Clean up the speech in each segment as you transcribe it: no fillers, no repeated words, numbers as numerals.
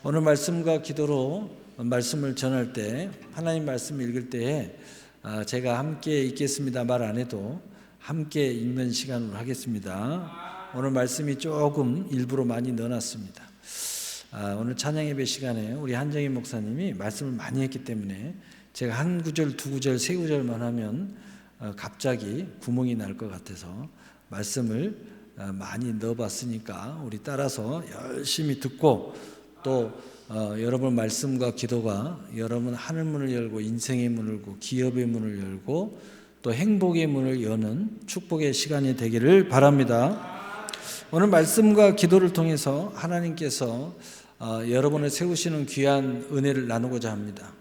오늘 말씀과 기도로 말씀을 전할 때, 하나님 말씀을 읽을 때에 제가 함께 읽겠습니다 말 안 해도 함께 읽는 시간으로 하겠습니다. 오늘 말씀이 조금 일부러 많이 넣어놨습니다. 오늘 찬양 예배 시간에 우리 한정희 목사님이 말씀을 많이 했기 때문에 제가 한 구절, 두 구절, 세 구절만 하면 갑자기 구멍이 날 것 같아서 말씀을 많이 넣어봤으니까 우리 따라서 열심히 듣고 또 여러분 말씀과 기도가 여러분 하늘 문을 열고 인생의 문을 열고 기업의 문을 열고 또 행복의 문을 여는 축복의 시간이 되기를 바랍니다. 오늘 말씀과 기도를 통해서 하나님께서 여러분을 세우시는 귀한 은혜를 나누고자 합니다.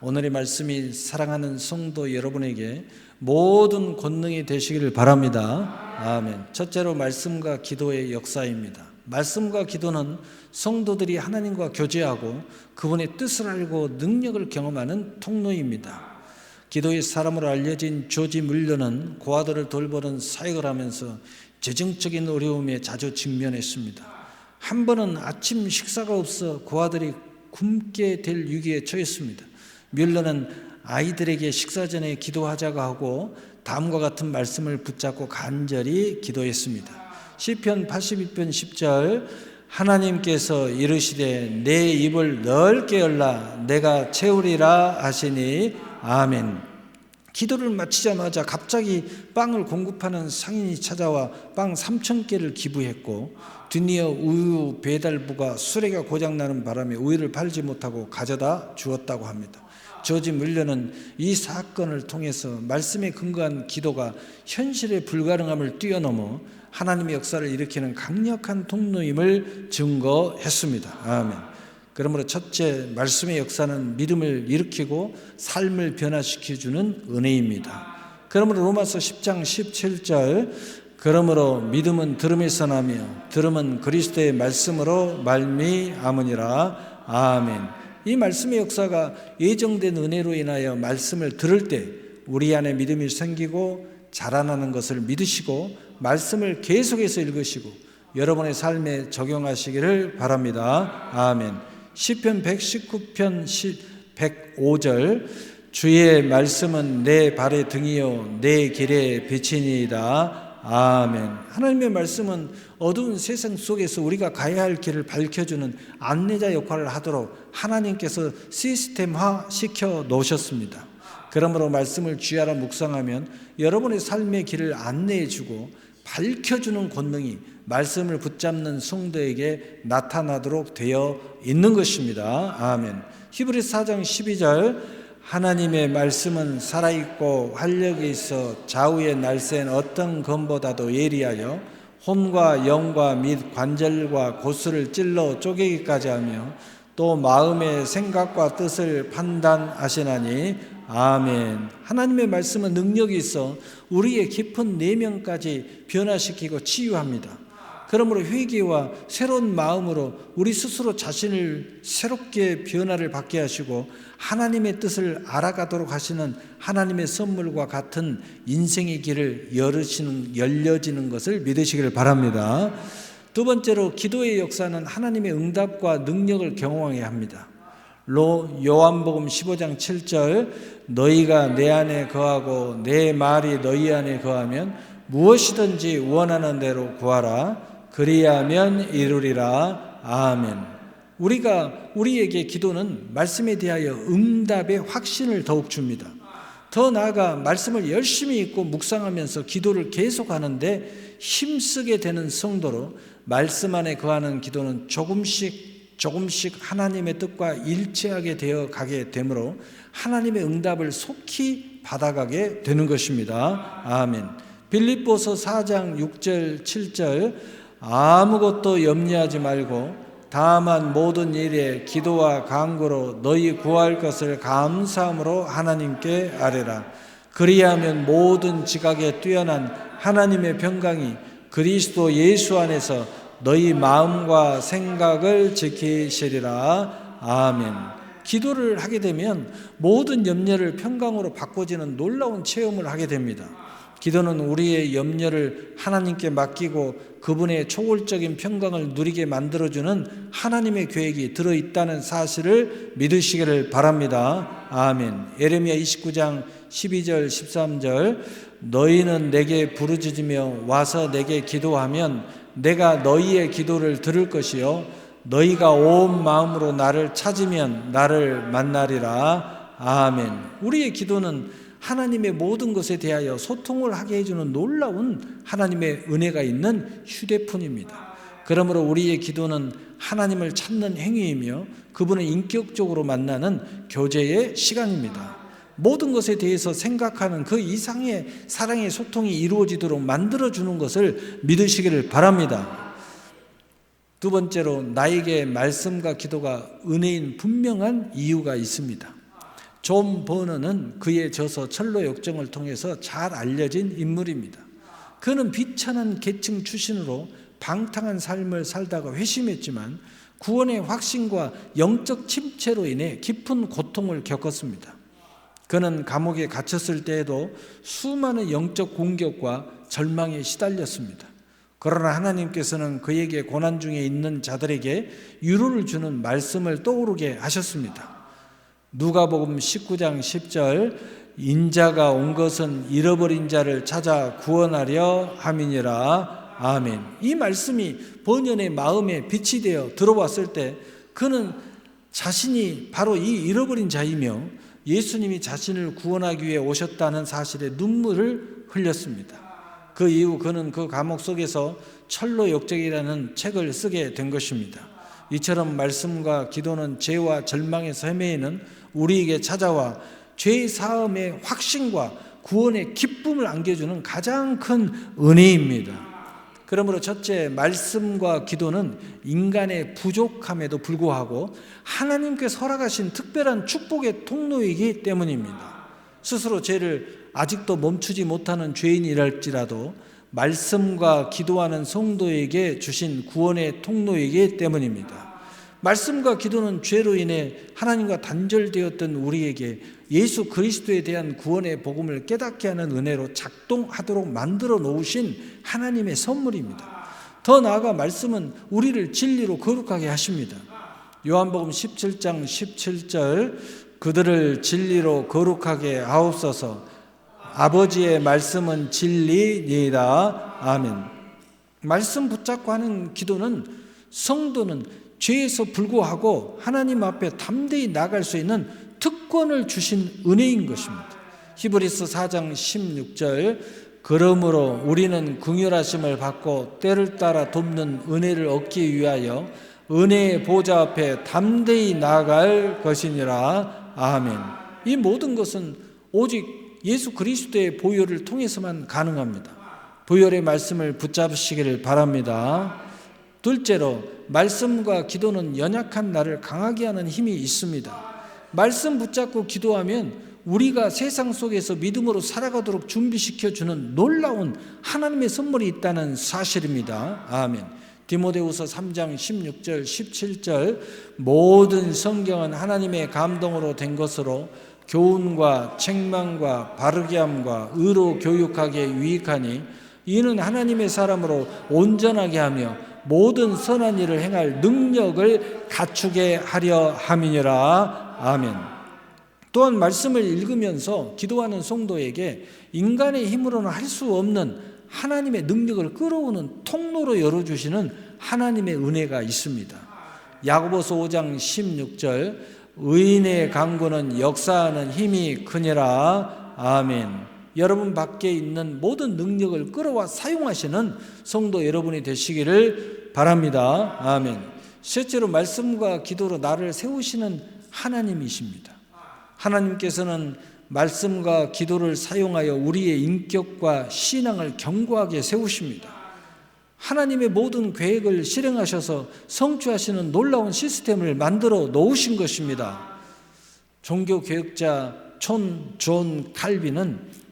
오늘의 말씀이 사랑하는 성도 여러분에게 모든 권능이 되시기를 바랍니다. 아멘. 첫째로 말씀과 기도의 역사입니다. 말씀과 기도는 성도들이 하나님과 교제하고 그분의 뜻을 알고 능력을 경험하는 통로입니다. 기도의 사람으로 알려진 조지 물러는 고아들을 돌보는 사역을 하면서 재정적인 어려움에 자주 직면했습니다. 한 번은 아침 식사가 없어 고아들이 굶게 될 위기에 처했습니다. 뮬러는 아이들에게 식사 전에 기도하자고 하고 다음과 같은 말씀을 붙잡고 간절히 기도했습니다. 시편 82편 10절 하나님께서 이르시되 내 입을 넓게 열라 내가 채우리라 하시니 아멘. 기도를 마치자마자 갑자기 빵을 공급하는 상인이 찾아와 빵 3,000개를 기부했고 드디어 우유 배달부가 수레가 고장나는 바람에 우유를 팔지 못하고 가져다 주었다고 합니다. 조지 물러는 이 사건을 통해서 말씀에 근거한 기도가 현실의 불가능함을 뛰어넘어 하나님의 역사를 일으키는 강력한 통로임을 증거했습니다. 아멘. 그러므로 첫째, 말씀의 역사는 믿음을 일으키고 삶을 변화시켜주는 은혜입니다. 그러므로 로마서 10장 17절 그러므로 믿음은 들음에서 나며 들음은 그리스도의 말씀으로 말미암으니라. 아멘. 이 말씀의 역사가 예정된 은혜로 인하여 말씀을 들을 때 우리 안에 믿음이 생기고 자라나는 것을 믿으시고 말씀을 계속해서 읽으시고 여러분의 삶에 적용하시기를 바랍니다. 아멘. 시편 119편 105절 주의 말씀은 내 발의 등이요 내 길의 빛이니이다. 아멘. 하나님의 말씀은 어두운 세상 속에서 우리가 가야 할 길을 밝혀주는 안내자 역할을 하도록 하나님께서 시스템화 시켜 놓으셨습니다. 그러므로 말씀을 쥐하라 묵상하면 여러분의 삶의 길을 안내해주고 밝혀주는 권능이 말씀을 붙잡는 성도에게 나타나도록 되어 있는 것입니다. 아멘. 히브리서 4장 12절 하나님의 말씀은 살아있고 활력이 있어 좌우의 날쌘 어떤 검보다도 예리하여 혼과 영과 및 관절과 고수를 찔러 쪼개기까지 하며 또 마음의 생각과 뜻을 판단하시나니 아멘. 하나님의 말씀은 능력이 있어 우리의 깊은 내면까지 변화시키고 치유합니다. 그러므로 회개와 새로운 마음으로 우리 스스로 자신을 새롭게 변화를 받게 하시고 하나님의 뜻을 알아가도록 하시는 하나님의 선물과 같은 인생의 길을 열려지는 것을 믿으시기를 바랍니다. 두 번째로 기도의 역사는 하나님의 응답과 능력을 경험하게 합니다. 요한복음 15장 7절 너희가 내 안에 거하고 내 말이 너희 안에 거하면 무엇이든지 원하는 대로 구하라 그리하면 이루리라. 아멘. 우리에게 기도는 말씀에 대하여 응답의 확신을 더욱 줍니다. 더 나아가 말씀을 열심히 읽고 묵상하면서 기도를 계속하는데 힘쓰게 되는 성도로 말씀 안에 거하는 기도는 조금씩 하나님의 뜻과 일치하게 되어 가게 되므로 하나님의 응답을 속히 받아가게 되는 것입니다. 아멘. 빌립보서 4장 6절 7절 아무것도 염려하지 말고 다만 모든 일에 기도와 간구로 너희 구할 것을 감사함으로 하나님께 아뢰라. 그리하면 모든 지각에 뛰어난 하나님의 평강이 그리스도 예수 안에서 너희 마음과 생각을 지키시리라. 아멘. 기도를 하게 되면 모든 염려를 평강으로 바꿔지는 놀라운 체험을 하게 됩니다. 기도는 우리의 염려를 하나님께 맡기고 그분의 초월적인 평강을 누리게 만들어주는 하나님의 계획이 들어있다는 사실을 믿으시기를 바랍니다. 아멘. 예레미야 29장 12절 13절 너희는 내게 부르짖으며 와서 내게 기도하면 내가 너희의 기도를 들을 것이요 너희가 온 마음으로 나를 찾으면 나를 만나리라. 아멘. 우리의 기도는 하나님의 모든 것에 대하여 소통을 하게 해주는 놀라운 하나님의 은혜가 있는 휴대폰입니다. 그러므로 우리의 기도는 하나님을 찾는 행위이며 그분을 인격적으로 만나는 교제의 시간입니다. 모든 것에 대해서 생각하는 그 이상의 사랑의 소통이 이루어지도록 만들어주는 것을 믿으시기를 바랍니다. 두 번째로, 나에게 말씀과 기도가 은혜인 분명한 이유가 있습니다. 존 버너는 그의 저서 철로 역정을 통해서 잘 알려진 인물입니다. 그는 비천한 계층 출신으로 방탕한 삶을 살다가 회심했지만 구원의 확신과 영적 침체로 인해 깊은 고통을 겪었습니다. 그는 감옥에 갇혔을 때에도 수많은 영적 공격과 절망에 시달렸습니다. 그러나 하나님께서는 그에게 고난 중에 있는 자들에게 위로를 주는 말씀을 떠오르게 하셨습니다. 누가복음 19장 10절 인자가 온 것은 잃어버린 자를 찾아 구원하려 함이니라. 아멘. 이 말씀이 번연의 마음에 빛이 되어 들어왔을 때 그는 자신이 바로 이 잃어버린 자이며 예수님이 자신을 구원하기 위해 오셨다는 사실에 눈물을 흘렸습니다. 그 이후 그는 그 감옥 속에서 철로 역정이라는 책을 쓰게 된 것입니다. 이처럼 말씀과 기도는 죄와 절망에서 헤매이는 우리에게 찾아와 죄 사함의 확신과 구원의 기쁨을 안겨주는 가장 큰 은혜입니다. 그러므로 첫째, 말씀과 기도는 인간의 부족함에도 불구하고 하나님께서 허락하신 특별한 축복의 통로이기 때문입니다. 스스로 죄를 아직도 멈추지 못하는 죄인이랄지라도 말씀과 기도하는 성도에게 주신 구원의 통로이기 때문입니다. 말씀과 기도는 죄로 인해 하나님과 단절되었던 우리에게 예수 그리스도에 대한 구원의 복음을 깨닫게 하는 은혜로 작동하도록 만들어 놓으신 하나님의 선물입니다. 더 나아가 말씀은 우리를 진리로 거룩하게 하십니다. 요한복음 17장 17절 그들을 진리로 거룩하게 하옵소서. 아버지의 말씀은 진리니이다. 아멘. 말씀 붙잡고 하는 기도는 성도는 죄에서 불구하고 하나님 앞에 담대히 나갈 수 있는 특권을 주신 은혜인 것입니다. 히브리서 4장 16절 그러므로 우리는 긍휼하심을 받고 때를 따라 돕는 은혜를 얻기 위하여 은혜의 보좌 앞에 담대히 나아갈 것이니라. 아멘. 이 모든 것은 오직 예수 그리스도의 보혈을 통해서만 가능합니다. 보혈의 말씀을 붙잡으시기를 바랍니다. 둘째로, 말씀과 기도는 연약한 나를 강하게 하는 힘이 있습니다. 말씀 붙잡고 기도하면 우리가 세상 속에서 믿음으로 살아가도록 준비시켜주는 놀라운 하나님의 선물이 있다는 사실입니다. 아멘. 디모데후서 3장 16절 17절 모든 성경은 하나님의 감동으로 된 것으로 교훈과 책망과 바르게 함과 의로 교육하기에 유익하니 이는 하나님의 사람으로 온전하게 하며 모든 선한 일을 행할 능력을 갖추게 하려 함이니라. 아멘. 또한 말씀을 읽으면서 기도하는 성도에게 인간의 힘으로는 할 수 없는 하나님의 능력을 끌어오는 통로로 열어주시는 하나님의 은혜가 있습니다. 야고보서 5장 16절 의인의 강구는 역사하는 힘이 크니라. 아멘. 여러분 밖에 있는 모든 능력을 끌어와 사용하시는 성도 여러분이 되시기를 바랍니다. 아멘. 실제로 말씀과 기도로 나를 세우시는 하나님이십니다. 하나님께서는 말씀과 기도를 사용하여 우리의 인격과 신앙을 견고하게 세우십니다. 하나님의 모든 계획을 실행하셔서 성취하시는 놀라운 시스템을 만들어 놓으신 것입니다. 종교개혁자 존 칼빈은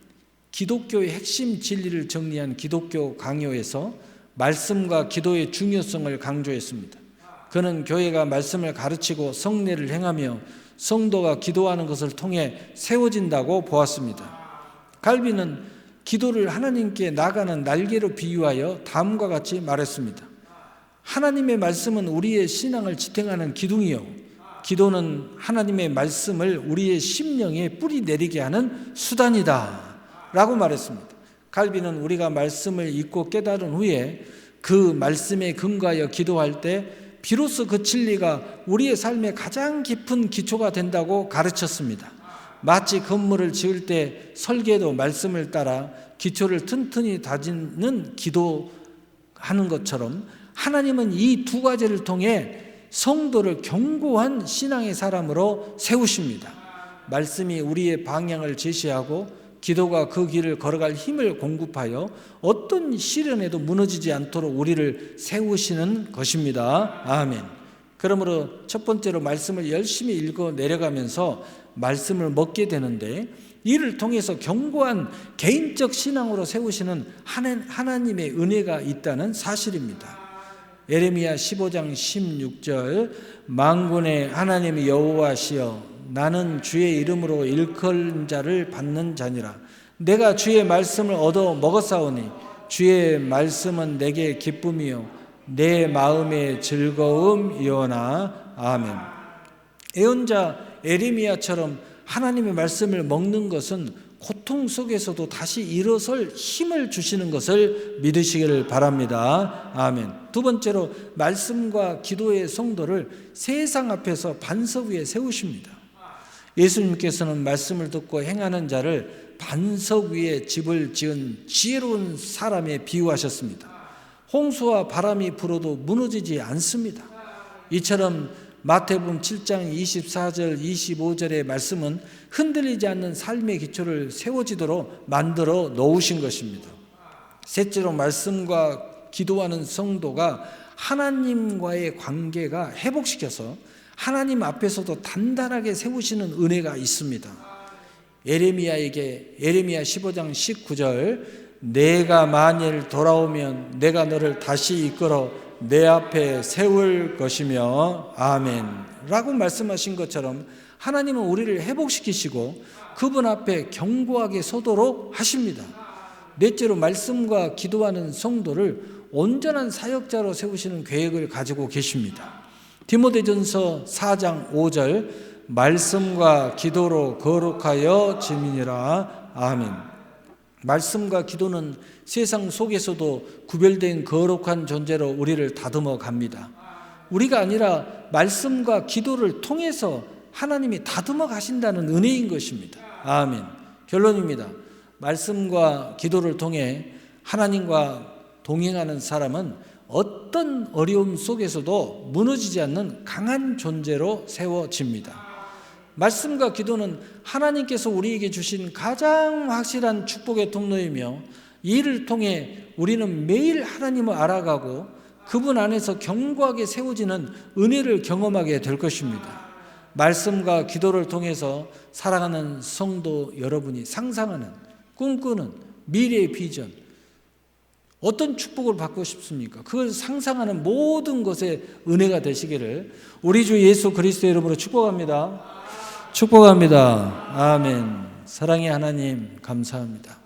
기독교의 핵심 진리를 정리한 기독교 강요에서 말씀과 기도의 중요성을 강조했습니다. 그는 교회가 말씀을 가르치고 성례를 행하며 성도가 기도하는 것을 통해 세워진다고 보았습니다. 칼빈은 기도를 하나님께 나가는 날개로 비유하여 다음과 같이 말했습니다. 하나님의 말씀은 우리의 신앙을 지탱하는 기둥이요, 기도는 하나님의 말씀을 우리의 심령에 뿌리 내리게 하는 수단이다 라고 말했습니다. 갈비는 우리가 말씀을 읽고 깨달은 후에 그 말씀에 근거하여 기도할 때 비로소 그 진리가 우리의 삶의 가장 깊은 기초가 된다고 가르쳤습니다. 마치 건물을 지을 때 설계도 말씀을 따라 기초를 튼튼히 다지는 기도하는 것처럼 하나님은 이 두 가지를 통해 성도를 견고한 신앙의 사람으로 세우십니다. 말씀이 우리의 방향을 제시하고 기도가 그 길을 걸어갈 힘을 공급하여 어떤 시련에도 무너지지 않도록 우리를 세우시는 것입니다. 아멘. 그러므로 첫 번째로 말씀을 열심히 읽어 내려가면서 말씀을 먹게 되는데, 이를 통해서 견고한 개인적 신앙으로 세우시는 하나님의 은혜가 있다는 사실입니다. 예레미야 15장 16절, 만군의 하나님 여호와시여 나는 주의 이름으로 일컬은 자를 받는 자니라. 내가 주의 말씀을 얻어 먹었사오니 주의 말씀은 내게 기쁨이요 내 마음의 즐거움이오나. 아멘. 예언자 예레미야처럼 하나님의 말씀을 먹는 것은 고통 속에서도 다시 일어설 힘을 주시는 것을 믿으시기를 바랍니다. 아멘. 두 번째로 말씀과 기도의 성도를 세상 앞에서 반석 위에 세우십니다. 예수님께서는 말씀을 듣고 행하는 자를 반석 위에 집을 지은 지혜로운 사람에 비유하셨습니다. 홍수와 바람이 불어도 무너지지 않습니다. 이처럼 마태복음 7장 24절 25절의 말씀은 흔들리지 않는 삶의 기초를 세워지도록 만들어 놓으신 것입니다. 셋째로 말씀과 기도하는 성도가 하나님과의 관계가 회복시켜서 하나님 앞에서도 단단하게 세우시는 은혜가 있습니다. 예레미야 15장 19절, 내가 만일 돌아오면 내가 너를 다시 이끌어 내 앞에 세울 것이며. 아멘 라고 말씀하신 것처럼 하나님은 우리를 회복시키시고 그분 앞에 견고하게 서도록 하십니다. 넷째로 말씀과 기도하는 성도를 온전한 사역자로 세우시는 계획을 가지고 계십니다. 디모데전서 4장 5절, 말씀과 기도로 거룩하여 지민이라. 아멘. 말씀과 기도는 세상 속에서도 구별된 거룩한 존재로 우리를 다듬어 갑니다. 우리가 아니라 말씀과 기도를 통해서 하나님이 다듬어 가신다는 은혜인 것입니다. 아멘. 결론입니다. 말씀과 기도를 통해 하나님과 동행하는 사람은 어떤 어려움 속에서도 무너지지 않는 강한 존재로 세워집니다. 말씀과 기도는 하나님께서 우리에게 주신 가장 확실한 축복의 통로이며, 이를 통해 우리는 매일 하나님을 알아가고 그분 안에서 견고하게 세워지는 은혜를 경험하게 될 것입니다. 말씀과 기도를 통해서 사랑하는 성도 여러분이 상상하는, 꿈꾸는 미래의 비전, 어떤 축복을 받고 싶습니까? 그걸 상상하는 모든 것에 은혜가 되시기를 우리 주 예수 그리스도의 이름으로 축복합니다. 축복합니다. 아멘. 사랑의 하나님 감사합니다.